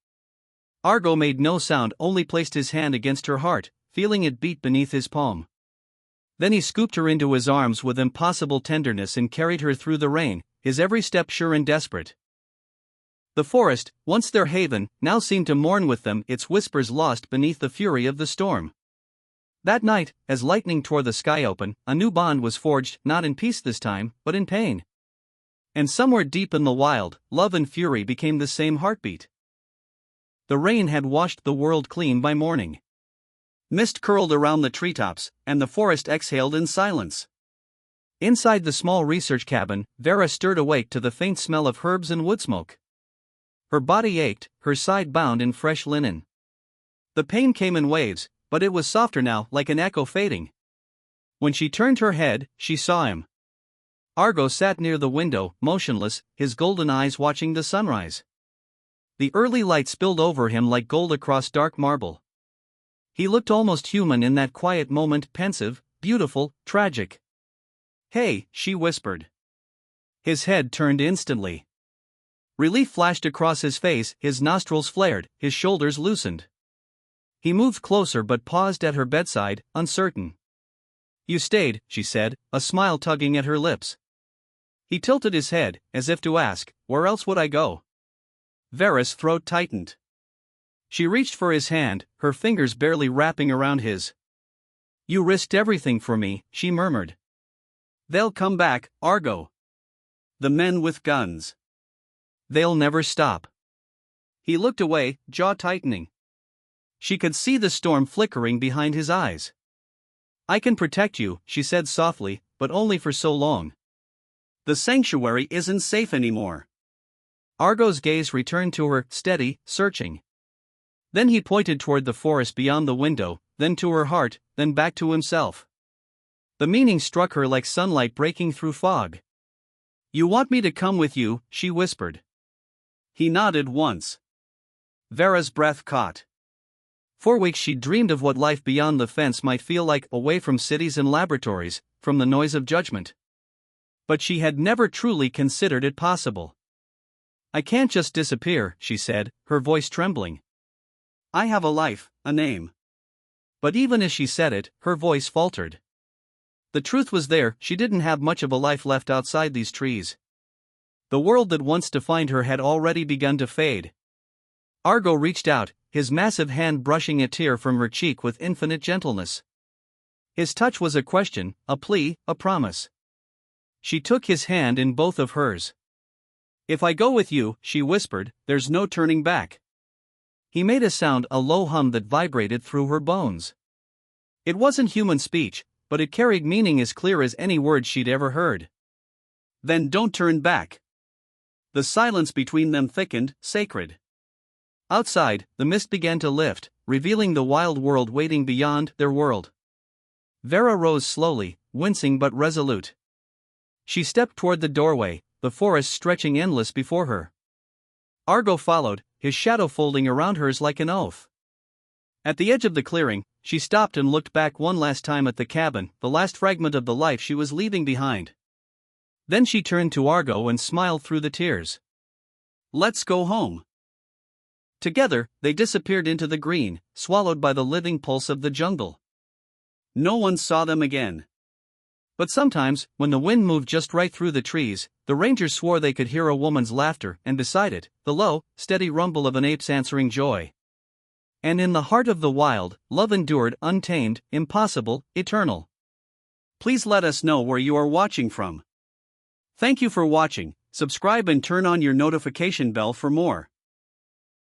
Argo made no sound, only placed his hand against her heart, feeling it beat beneath his palm. Then he scooped her into his arms with impossible tenderness and carried her through the rain, his every step sure and desperate. The forest, once their haven, now seemed to mourn with them, its whispers lost beneath the fury of the storm. That night, as lightning tore the sky open, a new bond was forged, not in peace this time, but in pain. And somewhere deep in the wild, love and fury became the same heartbeat. The rain had washed the world clean by morning. Mist curled around the treetops, and the forest exhaled in silence. Inside the small research cabin, Vera stirred awake to the faint smell of herbs and wood smoke. Her body ached, her side bound in fresh linen. The pain came in waves, but it was softer now, like an echo fading. When she turned her head, she saw him. Argo sat near the window, motionless, his golden eyes watching the sunrise. The early light spilled over him like gold across dark marble. He looked almost human in that quiet moment, pensive, beautiful, tragic. "Hey," she whispered. His head turned instantly. Relief flashed across his face, his nostrils flared, his shoulders loosened. He moved closer but paused at her bedside, uncertain. "You stayed," she said, a smile tugging at her lips. He tilted his head, as if to ask, "Where else would I go?" Vera's throat tightened. She reached for his hand, her fingers barely wrapping around his. "You risked everything for me," she murmured. "They'll come back, Argo. The men with guns. They'll never stop." He looked away, jaw tightening. She could see the storm flickering behind his eyes. "I can protect you," she said softly, "but only for so long. The sanctuary isn't safe anymore." Argo's gaze returned to her, steady, searching. Then he pointed toward the forest beyond the window, then to her heart, then back to himself. The meaning struck her like sunlight breaking through fog. "You want me to come with you?" she whispered. He nodded once. Vera's breath caught. For weeks she dreamed of what life beyond the fence might feel like, away from cities and laboratories, from the noise of judgment. But she had never truly considered it possible. "I can't just disappear," she said, her voice trembling. "I have a life, a name." But even as she said it, her voice faltered. The truth was there, she didn't have much of a life left outside these trees. The world that once defined her had already begun to fade. Argo reached out, his massive hand brushing a tear from her cheek with infinite gentleness. His touch was a question, a plea, a promise. She took his hand in both of hers. "If I go with you," she whispered, "there's no turning back." He made a sound, a low hum that vibrated through her bones. It wasn't human speech, but it carried meaning as clear as any word she'd ever heard. "Then don't turn back." The silence between them thickened, sacred. Outside, the mist began to lift, revealing the wild world waiting beyond their world. Vera rose slowly, wincing but resolute. She stepped toward the doorway, the forest stretching endless before her. Argo followed, his shadow folding around hers like an oath. At the edge of the clearing, she stopped and looked back one last time at the cabin, the last fragment of the life she was leaving behind. Then she turned to Argo and smiled through the tears. "Let's go home." Together, they disappeared into the green, swallowed by the living pulse of the jungle. No one saw them again. But sometimes, when the wind moved just right through the trees, the rangers swore they could hear a woman's laughter, and beside it, the low, steady rumble of an ape's answering joy. And in the heart of the wild, love endured, untamed, impossible, eternal. Please let us know where you are watching from. Thank you for watching. Subscribe and turn on your notification bell for more.